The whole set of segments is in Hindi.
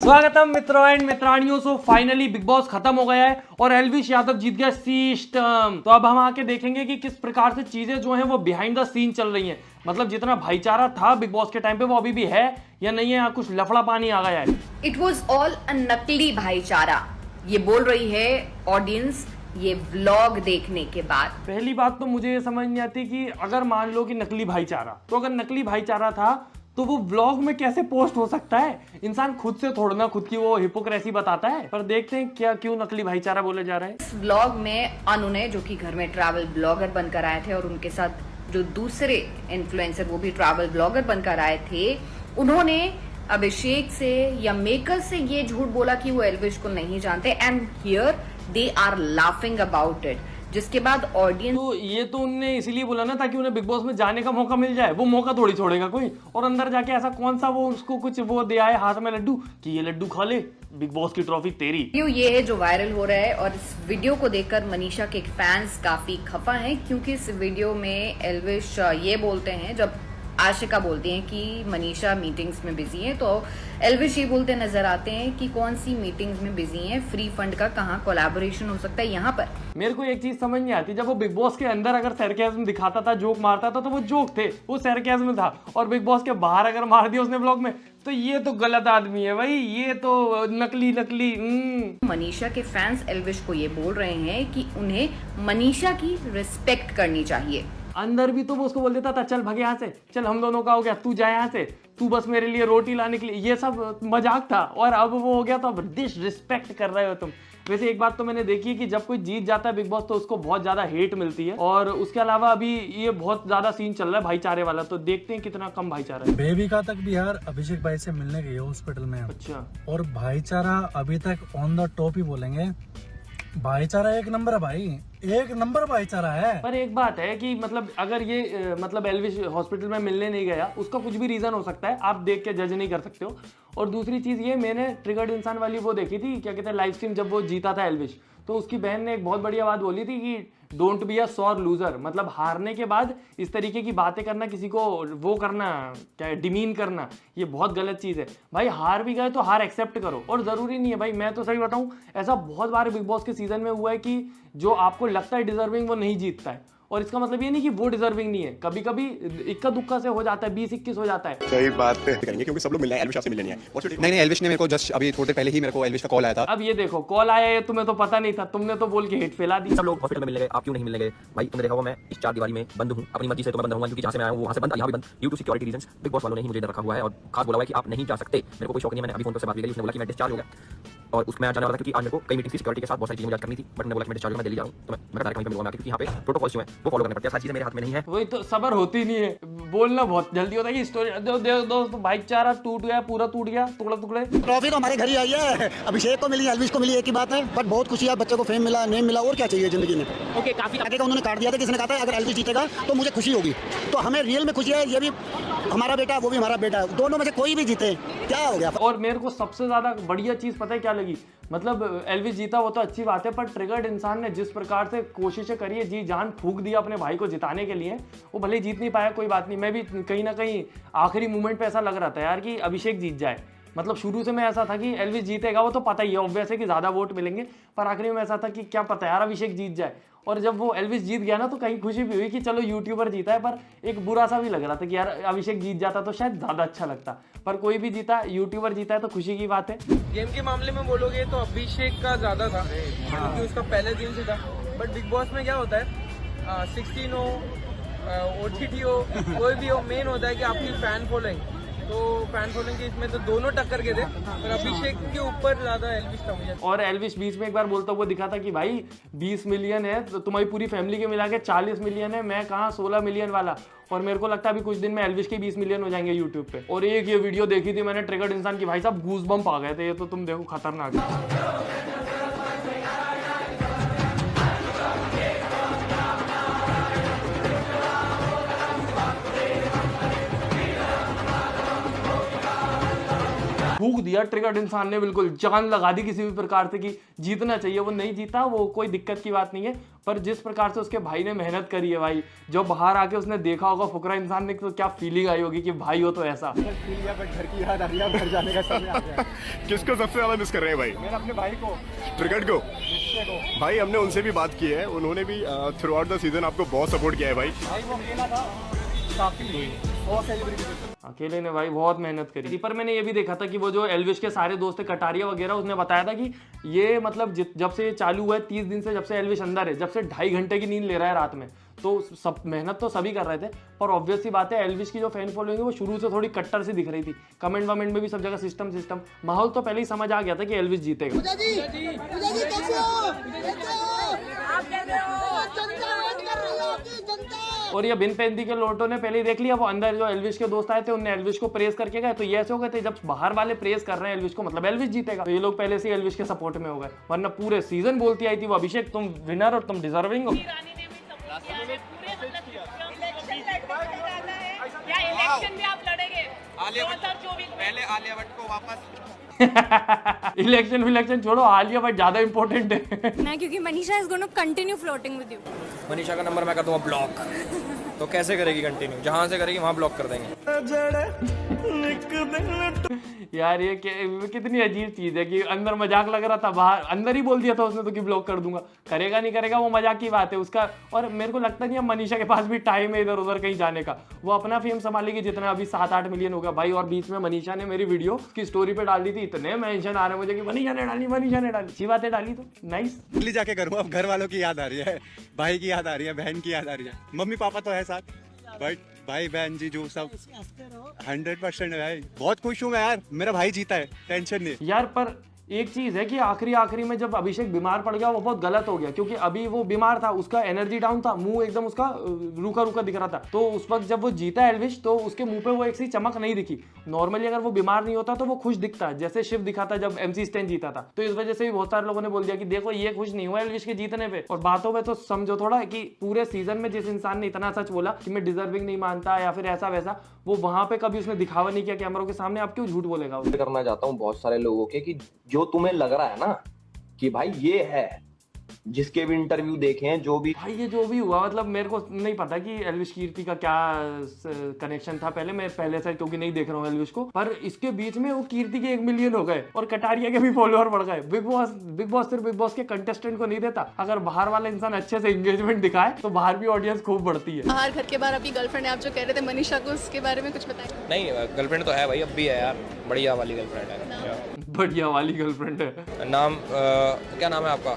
स्वागतम मित्रों एंड मित्रानियों। सो फाइनली बिग बॉस खत्म हो गया है और एल्विश यादव जीत गया सिस्टम। तो अब हम आके देखेंगे कि किस प्रकार से चीजें जो हैं वो बिहाइंड द सीन चल रही हैं। मतलब जितना भाईचारा था बिग बॉस के टाइम पे वो अभी भी है या नहीं है, कुछ लफड़ा पानी आ गया है। इट वॉज ऑल अ नकली भाईचारा, ये बोल रही है ऑडियंस ये व्लॉग देखने के बाद। पहली बात तो मुझे ये समझ नहीं आती कि अगर मान लो कि नकली भाईचारा, तो अगर नकली भाईचारा था तो वो व्लॉग में कैसे पोस्ट हो सकता है? इंसान खुद से थोड़ा खुद की वो हिपोक्रेसी बताता है। पर देखते हैं क्या क्यों नकली भाईचारा बोले जा रहे हैं। इस व्लॉग में अनु ने, जो कि घर में ट्रैवल ब्लॉगर बनकर आए थे, और उनके साथ जो दूसरे इन्फ्लुएंसर वो भी ट्रैवल ब्लॉगर बनकर आए थे, उन्होंने अभिषेक से या मेकर से ये झूठ बोला कि वो एल्विश को नहीं जानते, and here they are laughing about it. जिसके बाद ऑडियंस, तो ये तो उनने इसीलिए बोला ना ताकि उन्हें बिग बॉस में जाने का मौका मिल जाए। वो मौका थोड़ी छोड़ेगा कोई, और अंदर जाके ऐसा कौन सा वो उसको कुछ वो दे आए हाथ में लड्डू कि ये लड्डू खा ले, बिग बॉस की ट्रॉफी तेरी। ये है जो वायरल हो रहा है। और इस वीडियो को देखकर मनीषा के फैंस काफी खफा हैं, क्योंकि इस वीडियो में एल्विश ये बोलते हैं, जब आशिका बोलती हैं कि मनीषा मीटिंग्स में बिजी है, तो एल्विश ये बोलते नजर आते हैं कि कौन सी मीटिंग्स में बिजी हैं, फ्री फंड का कहाँ कोलैबोरेशन हो सकता है यहाँ पर। मेरे को एक चीज समझ नहीं आती, जब वो बिग बॉस के अंदर अगर सरकाज़म दिखाता था, जोक मारता था, तो वो जोक थे, वो सरकाज़म था। और बिग बॉस के बाहर अगर मार दिया उसने व्लॉग में, तो ये तो गलत आदमी है भाई, ये तो नकली। मनीषा के फैंस एल्विश को ये बोल रहे हैं कि उन्हें मनीषा की रिस्पेक्ट करनी चाहिए। अंदर भी तो वो उसको बोल देता था चल भाग यहाँ से, चल हम दोनों का हो गया, तू जा यहाँ से, तू बस मेरे लिए रोटी लाने के लिए। ये सब मजाक था और अब वो हो गया तो अब डिसरिस्पेक्ट कर रहे हो तुम। वैसे एक बात तो मैंने देखी है कि जब कोई जीत जाता है बिग बॉस तो उसको बहुत ज्यादा हेट मिलती है। और उसके अलावा अभी ये बहुत ज्यादा सीन चल रहा है भाईचारे वाला, तो देखते हैं कितना कम भाईचारा है। बेबी का तक भी यार अभिषेक भाई से मिलने गई है हॉस्पिटल में। अच्छा, और भाईचारा अभी तक ऑन द टॉप ही बोलेंगे। भाईचारा एक नंबर है भाई, एक नंबर भाईचारा है। पर एक बात है कि मतलब अगर ये मतलब एल्विश हॉस्पिटल में मिलने नहीं गया, उसका कुछ भी रीजन हो सकता है, आप देख के जज नहीं कर सकते हो। और दूसरी चीज ये, मैंने ट्रिगर्ड इंसान वाली वो देखी थी, क्या कहते हैं, लाइव स्ट्रीम, जब वो जीता था एल्विश, तो उसकी बहन ने एक बहुत बढ़िया बात बोली थी कि don't be a sore loser. मतलब हारने के बाद इस तरीके की बातें करना, किसी को वो करना, क्या है, डिमीन करना, ये बहुत गलत चीज़ है भाई। हार भी गए तो हार एक्सेप्ट करो। और ज़रूरी नहीं है भाई, मैं तो सही बताऊं, ऐसा बहुत बार बिग बॉस के सीजन में हुआ है कि जो आपको लगता है डिजर्विंग वो नहीं जीतता है। और इसका मतलब ये नहीं कि वो डिजर्विंग नहीं है, कभी कभी इक्का दुक्का से हो जाता है, 20-21 हो जाता है। सही बात है करेंगे क्योंकि सब लोग मिलने हैं, एल्विश आपसे मिलने नहीं आए। नहीं एल्विश ने मेरे को जस्ट अभी थोड़ी देर पहले ही मेरे को एल्विश का कॉल आया था। अब ये देखो, कॉल आया है, तुम्हें तो पता नहीं था, तुमने तो बोल के हेट फैला दी। सब लोग हॉस्पिटल में मिलने गए, आप क्यों नहीं मिलने गए भाई? तुमने देखा होगा मैं इस 4 दीवारी में बंद हूं, अपनी मर्जी से तो मैं बंद रहूंगा, क्योंकि जहां से मैं आया हूं वहां से बंद, यहां भी बंद, due to security reasons. Bigg Boss वालों ने ही मुझे इधर रखा हुआ है और खास बोला हुआ है कि आप नहीं जा सकते। मेरे को कोई शौक नहीं है, मैंने अभी फोन पर से बात की, उसने बोला कि मैं डिस्चार्ज हो गया और उसमें जाने वाला था, क्योंकि आज मेरे को कई मीटिंग की सिक्योरिटी के साथ बहुत सारी चीजें मुझे करनी थी, बट मैंने बोला कि मैं डिस्चार्ज हो, मैं दिल्ली जा रहा हूं, तो मैं डायरेक्ट वहीं पे मिलूंगा, क्योंकि यहां पे प्रोटोकॉल्स जो है वो फॉलो करने पड़ते हैं। सारी चीजें मेरे हाथ में नहीं है। वही तो, सबर होती नहीं है, बोलना बहुत जल्दी होता है कि स्टोरी दोस्त भाईचारा टूट गया, पूरा टूट गया, टुकड़े। ट्रॉफी तो हमारे घर ही आई है, अभिषेक को मिली, एल्विश को मिली, एक ही बात है, बट बहुत खुशी है, बच्चे को फेम मिला, नेम मिला, और क्या चाहिए जिंदगी में। ओके, काफी आगे का उन्होंने काट दिया था, किसी ने कहा था अगर एल्विश जीतेगा तो मुझे खुशी होगी, तो हमें रियल में खुशी है। ये भी हमारा बेटा है, वो भी हमारा बेटा है, दोनों में से कोई भी जीते, क्या हो गया। और मेरे को सबसे ज्यादा बढ़िया चीज पता है क्या लगी? मतलब एल्विश जीता वो तो अच्छी बात है, पर ट्रिगर्ड इंसान ने जिस प्रकार से कोशिशें करी है, जी जान फूंक दिया अपने भाई को जिताने के लिए, वो भले जीत नहीं पाया, कोई बात नहीं। मैं भी कहीं ना कहीं आखिरी मोमेंट पे ऐसा लग रहा था यार कि अभिषेक जीत जाए। मतलब शुरू से मैं ऐसा था कि एल्विश जीतेगा, वो तो पता ही है ऑब्वियस है कि ज्यादा वोट मिलेंगे, पर आखिरी में ऐसा था कि क्या पता यार अभिषेक जीत जाए। और जब वो एल्विश जीत गया ना, तो कहीं खुशी भी हुई कि चलो यूट्यूबर जीता है, पर एक बुरा सा भी लग रहा था कि यार अभिषेक जीत जाता तो शायद ज्यादा अच्छा लगता। पर कोई भी जीता, यूट्यूबर जीता है तो खुशी की बात है। गेम के मामले में बोलोगे तो अभिषेक का ज्यादा था, क्योंकि उसका पहले दिन से था। बट बिग बॉस में क्या होता है, 16 हो, OTT हो, कोई भी हो, मेन होता है कि आपकी फैन फॉलोइंग। तो फैन फॉलोइंग के इसमें तो दोनों टक्कर के थे, पर अभिषेक के ऊपर ज्यादा एल्विश था मुझे। और एल्विश बीच में एक बार बोलता हुआ दिखा था कि भाई 20 मिलियन है तो तुम्हारी पूरी फैमिली के मिला के 40 मिलियन है, मैं कहाँ 16 मिलियन वाला। और मेरे को लगता है अभी कुछ दिन में एल्विश के 20 मिलियन हो जाएंगे यूट्यूब पे। और एक ये वीडियो देखी थी मैंने ट्रिगर्ड इंसान की, भाई साहब गूज़बम्प आ गए थे, ये तो तुम देखो खतरनाक है। फूक दिया ट्रिगर्ड इंसान ने, बिल्कुल जान लगा दी किसी भी प्रकार से कि जीतना चाहिए। वो नहीं जीता, वो कोई दिक्कत की बात नहीं है, पर जिस प्रकार से उसके भाई ने मेहनत करी है भाई, जो बाहर आके उसने देखा होगा फुकरा इंसान ने, तो क्या फीलिंग आई होगी कि भाई हो तो ऐसा। घर की याद आ रही है, घर जाने का समय आ गया। किसको सबसे ज्यादा मिस कर रहे हैं भाई? मैंने अपने भाई को, क्रिकेट को भाई, हमने उनसे भी बात की है, उन्होंने भी थ्रू आउट द सीजन आपको बहुत सपोर्ट किया है भाई। वो अकेला था, काफी बहुत सेलिब्रेट अकेले ने भाई बहुत मेहनत करी थी। पर मैंने ये भी देखा था कि वो जो एल्विश के सारे दोस्त कटारिया वगैरह, उसने बताया था कि ये मतलब जब से ये चालू हुआ है 30 दिन से, जब से एल्विश अंदर है, जब से 2.5 घंटे की नींद ले रहा है रात में, तो सब मेहनत तो सभी कर रहे थे। पर ऑब्वियस सी बात है, एल्विश की जो फैन फॉलोइंग है वो शुरू से थोड़ी कट्टर सी दिख रही थी। कमेंट वमेंट में भी सब जगह सिस्टम माहौल तो पहले ही समझ आ गया था कि एल्विश जीतेगा। और ये बिन पैंती के लोटो ने पहले ही देख लिया, वो अंदर जो एल्विश के दोस्त आए थे उनने एल्विश को प्रेस करके गए, तो ये ऐसे हो गए थे जब बाहर वाले प्रेस कर रहे हैं एल्विश को, मतलब एल्विश जीतेगा, तो ये लोग पहले से एल्विश के सपोर्ट में हो गए। वरना पूरे सीजन बोलती आई थी वो, अभिषेक तुम विनर और तुम डिजर्विंग हो। इलेक्शन विलेक्शन छोड़ो, आलिया भट्ट ज्यादा इंपॉर्टेंट है ना, क्योंकि Manisha is gonna continue floating with you. Manisha का नंबर मैं कर दूंगा ब्लॉक, तो कैसे करेगी कंटिन्यू? जहां से करेगी वहां ब्लॉक कर देंगे। यार ये कितनी अजीब चीज है कि अंदर मजाक लग रहा था, बाहर अंदर ही बोल दिया था उसने तो कि ब्लॉक कर दूंगा। करेगा नहीं करेगा वो मजाक की बात है उसका। और मेरे को लगता नहीं है मनीषा के पास भी टाइम है इधर उधर कहीं जाने का, वो अपना फेम संभालेगी जितना अभी 7-8 मिलियन होगा भाई। और बीच में मनीषा ने मेरी वीडियो की स्टोरी पे डाल दी थी, इतने मेंशन आ रहे मुझे कि मनीषा ने डाली, अच्छी बातें डाली तो नाइस। दिल्ली जाके करूँ, अब घर वालों की याद आ रही है, भाई की याद आ रही है, बहन की याद आ रही है, मम्मी पापा तो है साथ, बट भाई बहन जी जो सब 100% है भाई। बहुत खुश हूँ मैं यार, मेरा भाई जीता है, टेंशन नहीं यार। पर एक चीज है कि आखिरी में जब अभिषेक बीमार पड़ गया वो बहुत गलत हो गया, क्योंकि अभी वो बीमार था, उसका एनर्जी डाउन था, मुंह एकदम उसका रूखा दिख रहा था। तो उस वक्त जब वो जीता एल्विश, तो उसके मुंह पे वो एक सी चमक नहीं दिखी। नॉर्मली अगर वो बीमार नहीं होता तो वो खुश दिखता, जैसे शिव दिखा था जब MC स्टैन जीता था। तो इस वजह से भी बहुत सारे लोगों ने बोल दिया कि देखो ये खुश नहीं हुआ एल्विश के जीतने पे। और बातों में तो समझो थोड़ा कि पूरे सीजन में जिस इंसान ने इतना सच बोला कि मैं डिजर्विंग नहीं मानता या फिर ऐसा वैसा, वो वहां पे कभी उसने दिखावा नहीं किया कैमरों के सामने। आप क्यों झूठ बोलेगा? करना चाहता हूँ बहुत सारे लोगों के कि जो तुम्हें लग रहा है ना कि भाई ये है, जिसके भी इंटरव्यू देखे हैं, जो भी भाई ये जो भी हुआ, मतलब मेरे को नहीं पता कि एल्विश कीर्ति का क्या कनेक्शन था पहले, मैं पहले से क्योंकि नहीं देख रहा हूँ एल्विश को। पर इसके बीच में वो कीर्ति के 1 मिलियन हो गए और कटारिया के भी फॉलोअर बढ़ गए। बिग बॉस सिर्फ बिग बॉस के कंटेस्टेंट को नहीं देता, अगर बाहर वाला इंसान अच्छे से एंगेजमेंट दिखाए तो बाहर भी ऑडियंस खूब बढ़ती है। बाहर घर के बाहर आपकी गर्लफ्रेंड है, आप जो कह रहे थे मनीषा को, उसके बारे में कुछ बताएं। नहीं, गर्लफ्रेंड तो है भाई, अब भी है यार, बढ़िया वाली गर्लफ्रेंड है। बढ़िया वाली गर्लफ्रेंड है। नाम क्या नाम है आपका?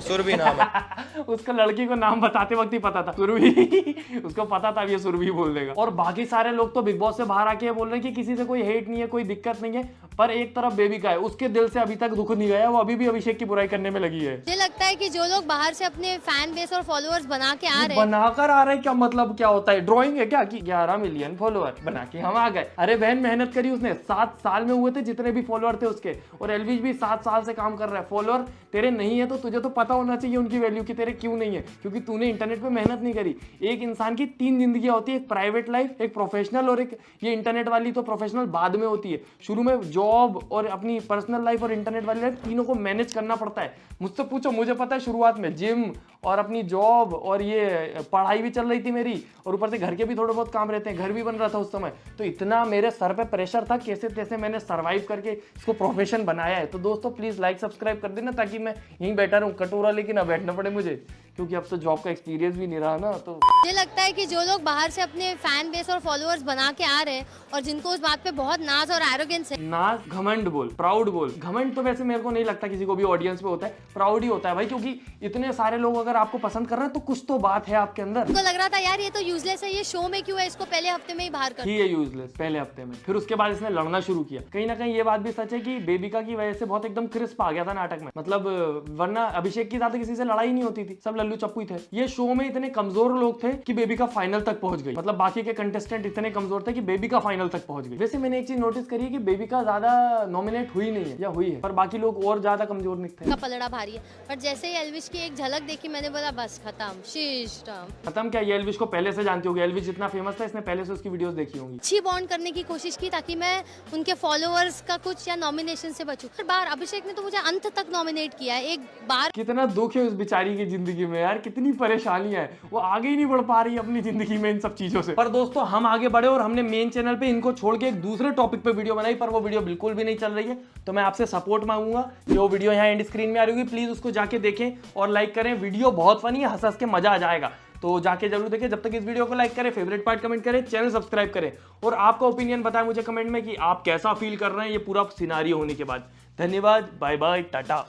सुरभि नाम है। उसका लड़की को नाम बताते वक्त ही पता था, सुरभि। उसको पता था ये सुरभि बोल देगा। और बाकी सारे लोग तो बिग बॉस से बाहर आके बोल रहे हैं कि किसी से कोई हेट नहीं है, कोई दिक्कत नहीं है। पर एक तरफ बेबी का है, उसके दिल से अभी तक दुख नहीं गया, वो अभी भी अभिषेक की बुराई करने में लगी है। मुझे लगता है कि जो लोग बाहर से अपने फैन बेस और फॉलोअर्स बना के आ रहे हैं, बनाकर आ रहे हैं, क्या मतलब क्या होता है? ड्राइंग है क्या कि 11 मिलियन फॉलोअर बना के हम आ गए? अरे बहन मेहनत करी उसने, 7 साल में हुए थे जितने भी फॉलोअर थे उसके। और एल्विश भी 7 साल से काम कर रहा है। फॉलोअर तेरे नहीं है तो तुझे तो पता होना चाहिए उनकी वैल्यू कि तेरे क्यों नहीं है, क्योंकि तूने इंटरनेट पे मेहनत नहीं करी। एक इंसान की 3 जिंदगियां होती है, एक प्राइवेट लाइफ, एक प्रोफेशनल और एक ये इंटरनेट वाली। तो प्रोफेशनल बाद में होती है, शुरू में जॉब और अपनी पर्सनल लाइफ और इंटरनेट वाली लाइफ, तीनों को मैनेज करना पड़ता है। मुझसे पूछो, मुझे पता है शुरुआत में जिम और अपनी जॉब और ये पढ़ाई भी चल रही थी मेरी, और ऊपर से घर के भी थोड़े बहुत काम रहते हैं, घर भी बन रहा था उस समय। तो इतना मेरे सर पे प्रेशर था, कैसे तैसे मैंने सर्वाइव करके इसको प्रोफेशन बनाया है। तो दोस्तों प्लीज लाइक सब्सक्राइब कर देना, ताकि मैं यहीं बैठा रहूं, कटोरा लेके ना बैठना पड़े मुझे, क्योंकि अब तो जॉब का एक्सपीरियंस भी नहीं रहा ना। तो मुझे लगता है कि जो लोग बाहर से अपने फैन बेस और फॉलोअर्स बना के आ रहे हैं और जिनको उस बात पे बहुत नाज और एरोगेंस है, नाज घमंड बोल, प्राउड बोल। घमंड तो वैसे मेरे को नहीं लगता किसी को भी ऑडियंस पे होता है, प्राउड ही होता है भाई, क्योंकि इतने सारे लोग अगर आपको पसंद कर रहे हैं तो कुछ तो बात है आपके अंदर। उनको लग रहा था यार ये तो यूजलेस है, ये शो में क्यों है, इसको पहले हफ्ते में ही बाहर कर। ही है यूजलेस पहले हफ्ते में, फिर उसके बाद इसने लड़ना शुरू किया। कहीं ना कहीं ये बात भी सच है कि बेबिका की वजह से बहुत एकदम क्रिस्प आ गया था नाटक में, मतलब वरना अभिषेक की ज्यादा किसी से लड़ाई नहीं होती थी, सब कल्लू चप्पू थे। ये शो में इतने कमजोर लोग थे कि बेबी का फाइनल तक पहुंच गई। मतलब बाकी के कंटेस्टेंट इतने कमजोर थे कि बेबी का फाइनल तक पहुंच गई। वैसे मैंने एक चीज नोटिस करी है कि बेबी का ज्यादा नॉमिनेट हुई नहीं है या हुई है, पर बाकी लोग और ज्यादा कमजोर निकलते का पलड़ा भारी है। पर जैसे ही एल्विश की एक झलक देखी मैंने बोला बस खत्म, सिस्टम खत्म। क्या ये एल्विश को पहले से जानती होगी? एल्विश जितना फेमस था इसने पहले से उसकी वीडियोस देखी होंगी। अच्छी बॉन्ड करने की कोशिश की ताकि मैं उनके फॉलोअर्स का कुछ या नॉमिनेशन से बचूं। हर बार अभिषेक ने तो मुझे अंत तक नॉमिनेट किया है, एक बार। कितना दुख है उस बेचारी की जिंदगी में यार, कितनी परेशानियां है, वो आगे ही नहीं बढ़ पा रही है अपनी जिंदगी में इन सब चीजों से। पर दोस्तों हम आगे बढ़े और हमने मेन चैनल पे इनको छोड़ के एक दूसरे टॉपिक पे वीडियो बनाई, पर वो वीडियो बिल्कुल भी नहीं चल रही है। तो मैं आपसे सपोर्ट मांगूंगा, जो वीडियो यहाँ एंड स्क्रीन में आ रही होगी प्लीज उसको जाके देखें और लाइक करें। वीडियो बहुत फनी है, हंस हंस के मजा आ जाएगा, तो जाके जरूर देखें। जब तक इस वीडियो को लाइक करें, फेवरेट पार्ट कमेंट करें, चैनल सब्सक्राइब करें और आपका ओपिनियन बताएं मुझे कमेंट में कि आप कैसा फील कर रहे हैं ये पूरा सिनारियो होने के बाद। धन्यवाद, बाय बाय, टाटा।